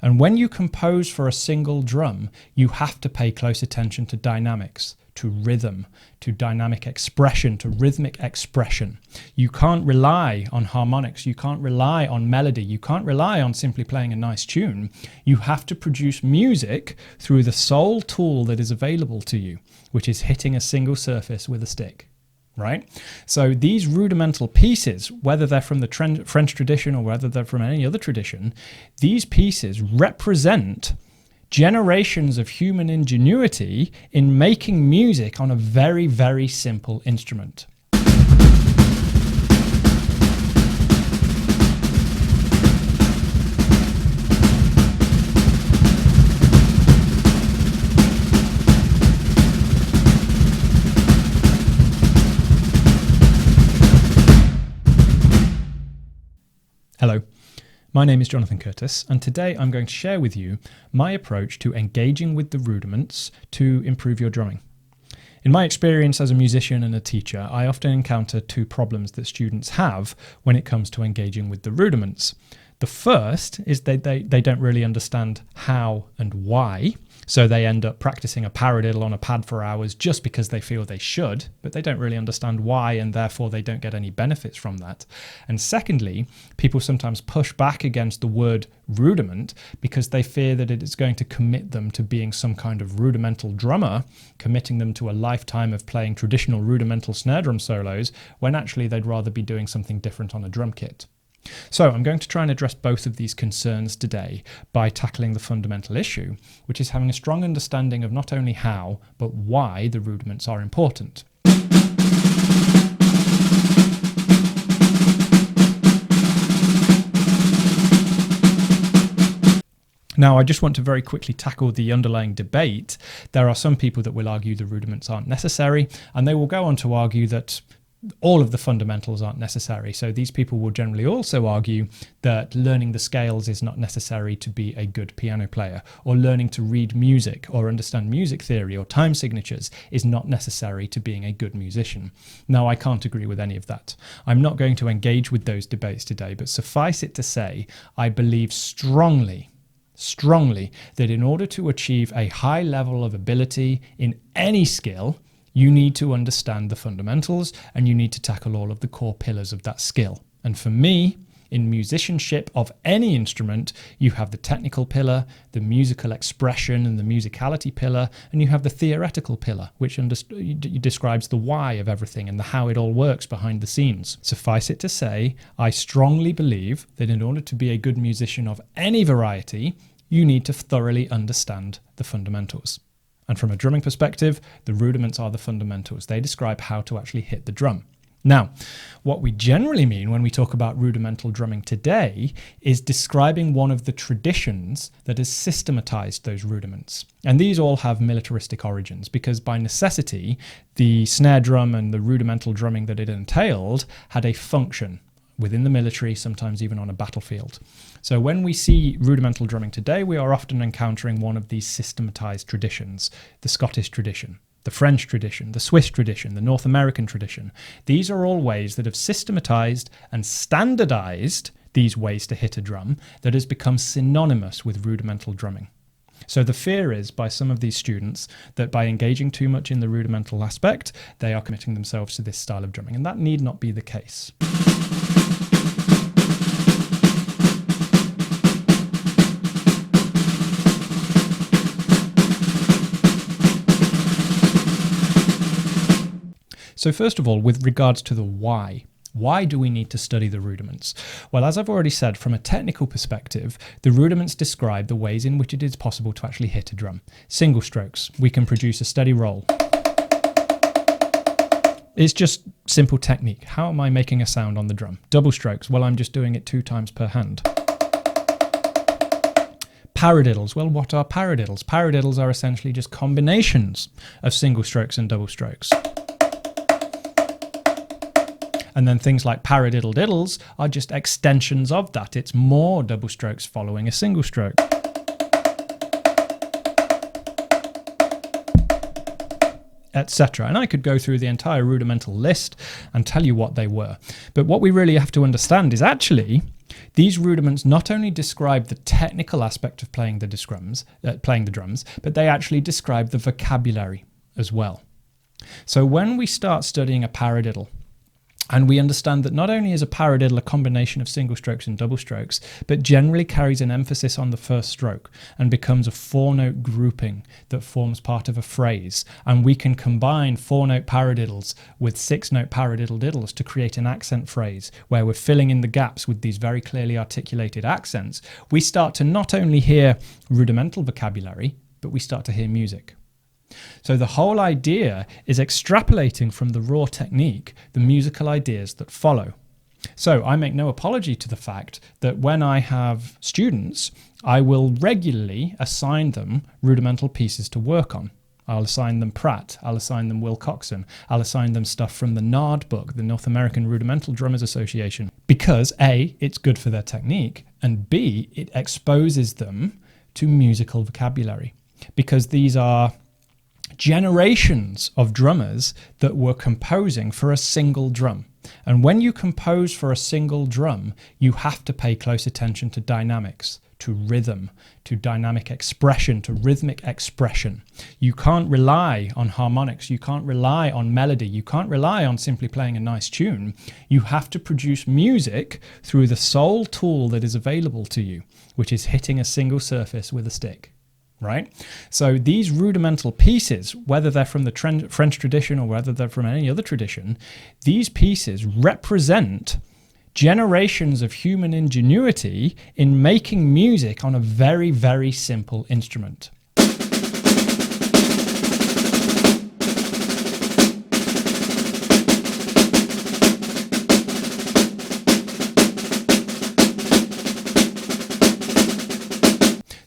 And when you compose for a single drum, you have to pay close attention to dynamics, to rhythm, to dynamic expression, to rhythmic expression. You can't rely on harmonics. You can't rely on melody. You can't rely on simply playing a nice tune. You have to produce music through the sole tool that is available to you, which is hitting a single surface with a stick. Right? So these rudimental pieces, whether they're from the French tradition or whether they're from any other tradition, these pieces represent generations of human ingenuity in making music on a very, very simple instrument. Hello, my name is Jonathan Curtis, and today I'm going to share with you my approach to engaging with the rudiments to improve your drumming. In my experience as a musician and a teacher, I often encounter two problems that students have when it comes to engaging with the rudiments. The first is they don't really understand how and why, so they end up practicing a paradiddle on a pad for hours just because they feel they should, but they don't really understand why, and therefore they don't get any benefits from that. And secondly, people sometimes push back against the word rudiment because they fear that it is going to commit them to being some kind of rudimental drummer, committing them to a lifetime of playing traditional rudimental snare drum solos, when actually they'd rather be doing something different on a drum kit. So I'm going to try and address both of these concerns today by tackling the fundamental issue, which is having a strong understanding of not only how, but why the rudiments are important. Now, I just want to very quickly tackle the underlying debate. There are some people that will argue the rudiments aren't necessary, and they will go on to argue that all of the fundamentals aren't necessary. So these people will generally also argue that learning the scales is not necessary to be a good piano player, or learning to read music or understand music theory or time signatures is not necessary to being a good musician. Now, I can't agree with any of that. I'm not going to engage with those debates today, but suffice it to say, I believe strongly that in order to achieve a high level of ability in any skill, you need to understand the fundamentals and you need to tackle all of the core pillars of that skill. And for me, in musicianship of any instrument, you have the technical pillar, the musical expression and the musicality pillar, and you have the theoretical pillar, which describes the why of everything and the how it all works behind the scenes. Suffice it to say, I strongly believe that in order to be a good musician of any variety, you need to thoroughly understand the fundamentals. And from a drumming perspective, the rudiments are the fundamentals. They describe how to actually hit the drum. Now, what we generally mean when we talk about rudimental drumming today is describing one of the traditions that has systematized those rudiments. And these all have militaristic origins because by necessity, the snare drum and the rudimental drumming that it entailed had a function within the military, sometimes even on a battlefield. So when we see rudimental drumming today, we are often encountering one of these systematized traditions: the Scottish tradition, the French tradition, the Swiss tradition, the North American tradition. These are all ways that have systematized and standardized these ways to hit a drum that has become synonymous with rudimental drumming. So the fear is by some of these students that by engaging too much in the rudimental aspect, they are committing themselves to this style of drumming, and that need not be the case. So first of all, with regards to the why do we need to study the rudiments? Well, as I've already said, from a technical perspective, the rudiments describe the ways in which it is possible to actually hit a drum. Single strokes, we can produce a steady roll. It's just simple technique. How am I making a sound on the drum? Double strokes, well, I'm just doing it 2 times per hand. Paradiddles, well, what are paradiddles? Paradiddles are essentially just combinations of single strokes and double strokes. And then things like paradiddle diddles are just extensions of that. It's more double strokes following a single stroke. Etc. And I could go through the entire rudimental list and tell you what they were. But what we really have to understand is actually These rudiments not only describe the technical aspect of playing the drums, but they actually describe the vocabulary as well. So when we start studying a paradiddle, and we understand that not only is a paradiddle a combination of single strokes and double strokes, but generally carries an emphasis on the first stroke and becomes a 4-note grouping that forms part of a phrase. And we can combine 4-note paradiddles with 6-note paradiddle diddles to create an accent phrase where we're filling in the gaps with these very clearly articulated accents. We start to not only hear rudimental vocabulary, but we start to hear music. So the whole idea is extrapolating from the raw technique the musical ideas that follow. So I make no apology to the fact that when I have students, I will regularly assign them rudimental pieces to work on. I'll assign them Pratt, I'll assign them Wilcoxon, I'll assign them stuff from the NARD book, the North American Rudimental Drummers Association, because A, it's good for their technique, and B, it exposes them to musical vocabulary, because these are generations of drummers that were composing for a single drum. And when you compose for a single drum, you have to pay close attention to dynamics, to rhythm, to dynamic expression, to rhythmic expression. You can't rely on harmonics, you can't rely on melody, you can't rely on simply playing a nice tune. You have to produce music through the sole tool that is available to you, which is hitting a single surface with a stick. Right? So these rudimental pieces, whether they're from the French tradition or whether they're from any other tradition, these pieces represent generations of human ingenuity in making music on a very, very simple instrument.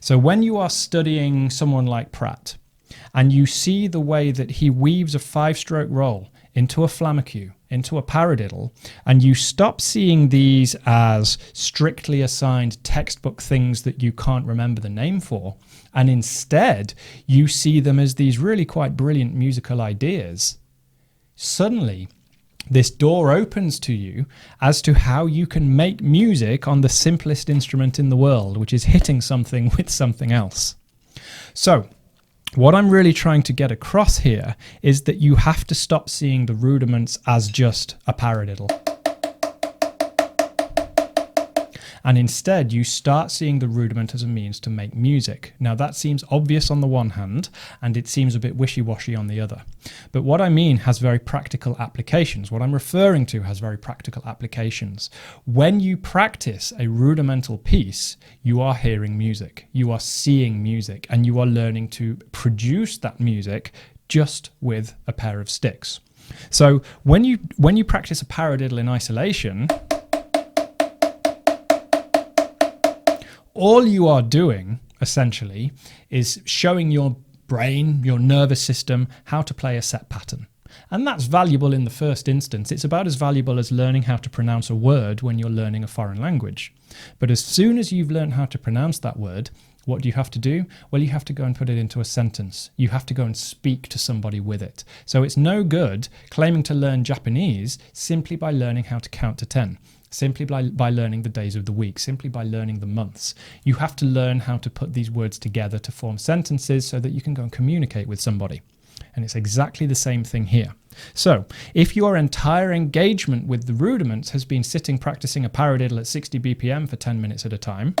So when you are studying someone like Pratt and you see the way that he weaves a 5-stroke roll into a flamacue, into a paradiddle, and you stop seeing these as strictly assigned textbook things that you can't remember the name for, and instead you see them as these really quite brilliant musical ideas, suddenly this door opens to you as to how you can make music on the simplest instrument in the world, which is hitting something with something else. So what I'm really trying to get across here is that you have to stop seeing the rudiments as just a paradiddle. And instead, you start seeing the rudiment as a means to make music. Now, that seems obvious on the one hand, and it seems a bit wishy-washy on the other. But what I mean has very practical applications. What I'm referring to has very practical applications. When you practice a rudimental piece, you are hearing music, you are seeing music, and you are learning to produce that music just with a pair of sticks. So when you practice a paradiddle in isolation, all you are doing, essentially, is showing your brain, your nervous system, how to play a set pattern. And that's valuable in the first instance. It's about as valuable as learning how to pronounce a word when you're learning a foreign language. But as soon as you've learned how to pronounce that word, what do you have to do? Well, you have to go and put it into a sentence. You have to go and speak to somebody with it. So it's no good claiming to learn Japanese simply by learning how to count to 10. Simply by learning the days of the week, simply by learning the months. You have to learn how to put these words together to form sentences so that you can go and communicate with somebody. And it's exactly the same thing here. So if your entire engagement with the rudiments has been sitting practicing a paradiddle at 60 BPM for 10 minutes at a time,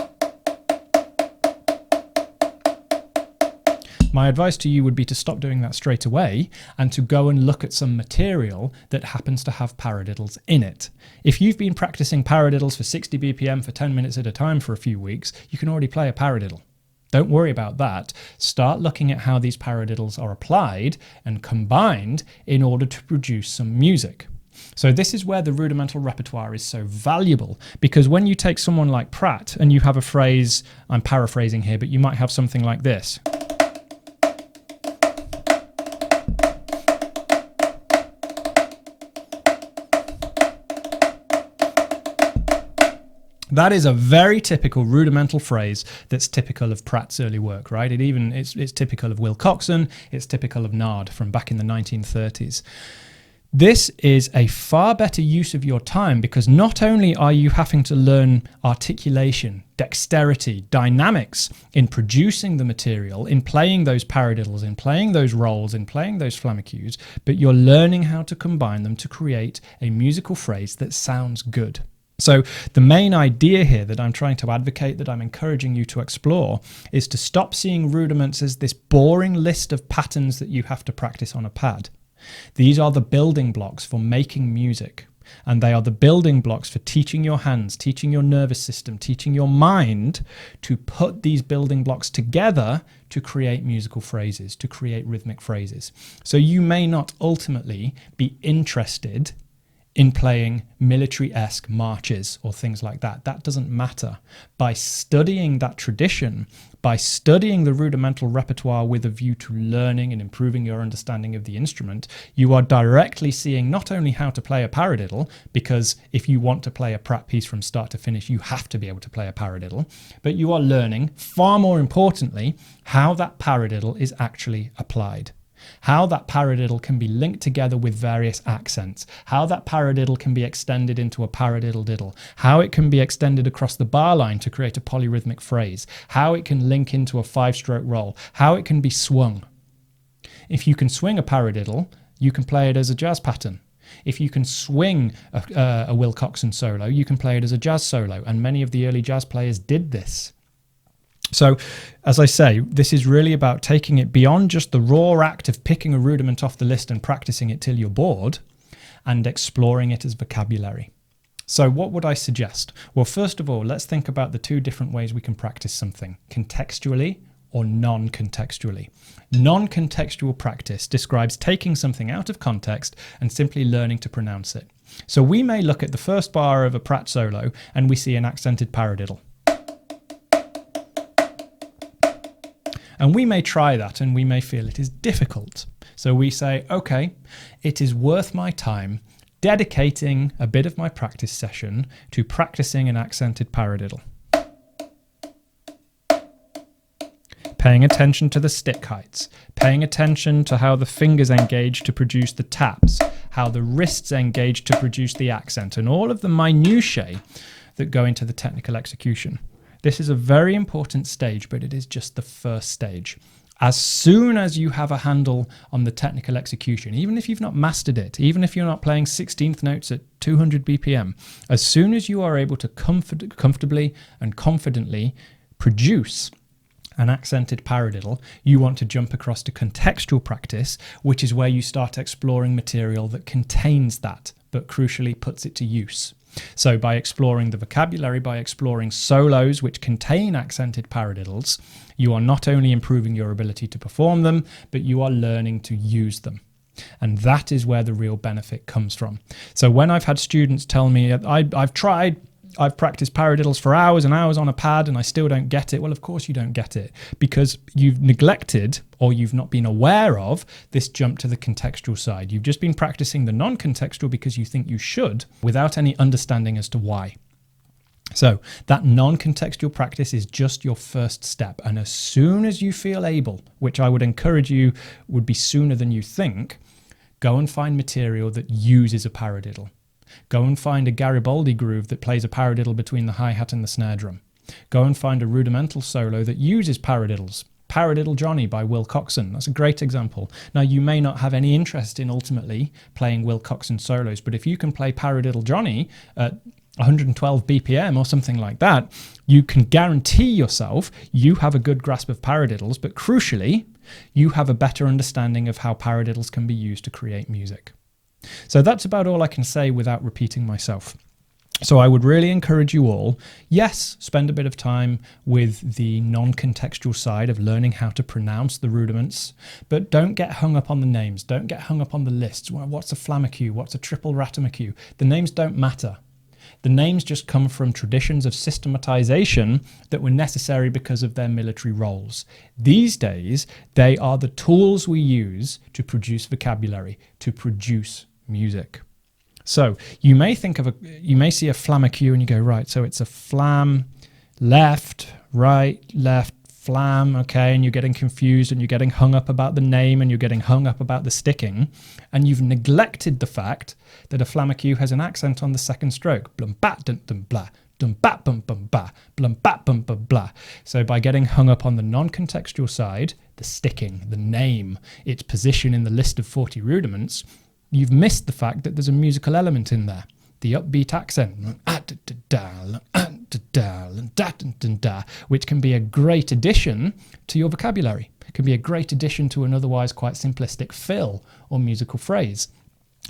my advice to you would be to stop doing that straight away and to go and look at some material that happens to have paradiddles in it. If you've been practicing paradiddles for 60 BPM for 10 minutes at a time for a few weeks, you can already play a paradiddle. Don't worry about that. Start looking at how these paradiddles are applied and combined in order to produce some music. So this is where the rudimental repertoire is so valuable, because when you take someone like Pratt and you have a phrase, I'm paraphrasing here, but you might have something like this. That is a very typical rudimental phrase that's typical of Pratt's early work, right? It's typical of Wilcoxon, it's typical of Nard from back in the 1930s. This is a far better use of your time, because not only are you having to learn articulation, dexterity, dynamics in producing the material, in playing those paradiddles, in playing those rolls, in playing those flammecues, but you're learning how to combine them to create a musical phrase that sounds good. So the main idea here that I'm trying to advocate, that I'm encouraging you to explore, is to stop seeing rudiments as this boring list of patterns that you have to practice on a pad. These are the building blocks for making music, and they are the building blocks for teaching your hands, teaching your nervous system, teaching your mind to put these building blocks together to create musical phrases, to create rhythmic phrases. So you may not ultimately be interested in playing military-esque marches or things like that. That doesn't matter. By studying that tradition, by studying the rudimental repertoire with a view to learning and improving your understanding of the instrument, you are directly seeing not only how to play a paradiddle, because if you want to play a Pratt piece from start to finish, you have to be able to play a paradiddle, but you are learning, far more importantly, how that paradiddle is actually applied. How that paradiddle can be linked together with various accents, how that paradiddle can be extended into a paradiddle diddle, how it can be extended across the bar line to create a polyrhythmic phrase, how it can link into a 5-stroke roll, how it can be swung. If you can swing a paradiddle, you can play it as a jazz pattern. If you can swing a Will Coxon solo, you can play it as a jazz solo, and many of the early jazz players did this. So, as I say, this is really about taking it beyond just the raw act of picking a rudiment off the list and practicing it till you're bored, and exploring it as vocabulary. So what would I suggest? Well, first of all, let's think about the two different ways we can practice something: contextually or non-contextually. Non-contextual practice describes taking something out of context and simply learning to pronounce it. So we may look at the first bar of a Pratt solo and we see an accented paradiddle. And we may try that and we may feel it is difficult. So we say, okay, it is worth my time dedicating a bit of my practice session to practicing an accented paradiddle. Paying attention to the stick heights, paying attention to how the fingers engage to produce the taps, how the wrists engage to produce the accent, and all of the minutiae that go into the technical execution. This is a very important stage, but it is just the first stage. As soon as you have a handle on the technical execution, even if you've not mastered it, even if you're not playing 16th notes at 200 BPM, as soon as you are able to comfortably and confidently produce an accented paradiddle, you want to jump across to contextual practice, which is where you start exploring material that contains that, but crucially puts it to use. So by exploring the vocabulary, by exploring solos which contain accented paradiddles, you are not only improving your ability to perform them, but you are learning to use them. And that is where the real benefit comes from. So when I've had students tell me, I've practiced paradiddles for hours and hours on a pad and I still don't get it. Well, of course you don't get it, because you've neglected or you've not been aware of this jump to the contextual side. You've just been practicing the non-contextual because you think you should, without any understanding as to why. So that non-contextual practice is just your first step. And as soon as you feel able, which I would encourage you would be sooner than you think, go and find material that uses a paradiddle. Go and find a Garibaldi groove that plays a paradiddle between the hi-hat and the snare drum. Go and find a rudimental solo that uses paradiddles. Paradiddle Johnny by Will Coxon, that's a great example. Now, you may not have any interest in ultimately playing Will Coxon solos, but if you can play Paradiddle Johnny at 112 BPM or something like that, you can guarantee yourself you have a good grasp of paradiddles, but crucially, you have a better understanding of how paradiddles can be used to create music. So that's about all I can say without repeating myself. So I would really encourage you all, yes, spend a bit of time with the non-contextual side of learning how to pronounce the rudiments, but don't get hung up on the names. Don't get hung up on the lists. Well, what's a flammeque? What's a triple ratamacue? The names don't matter. The names just come from traditions of systematization that were necessary because of their military roles. These days, they are the tools we use to produce vocabulary, to produce music. So you may see a flammeque and you go, right, so it's a flam, left, right, left, flam, okay, and you're getting confused and you're getting hung up about the name and you're getting hung up about the sticking, and you've neglected the fact that a flam acute has an accent on the second stroke. Blum bat dun dun blah. Dum bat bum bum ba, blum bat bum bum blah. So by getting hung up on the non-contextual side, the sticking, the name, its position in the list of 40 rudiments, you've missed the fact that there's a musical element in there. The upbeat accent, which can be a great addition to your vocabulary. It can be a great addition to an otherwise quite simplistic fill or musical phrase.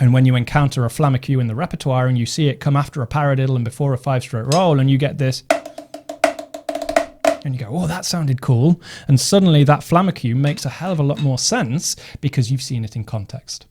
And when you encounter a flam acute in the repertoire and you see it come after a paradiddle and before a 5-stroke roll, and you get this, and you go, oh, that sounded cool. And suddenly that flam acute makes a hell of a lot more sense because you've seen it in context.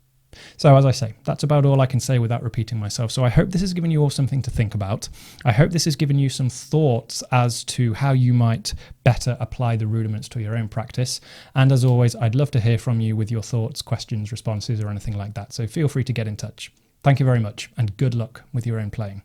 So as I say, that's about all I can say without repeating myself. So I hope this has given you all something to think about. I hope this has given you some thoughts as to how you might better apply the rudiments to your own practice. And as always, I'd love to hear from you with your thoughts, questions, responses, or anything like that. So feel free to get in touch. Thank you very much, and good luck with your own playing.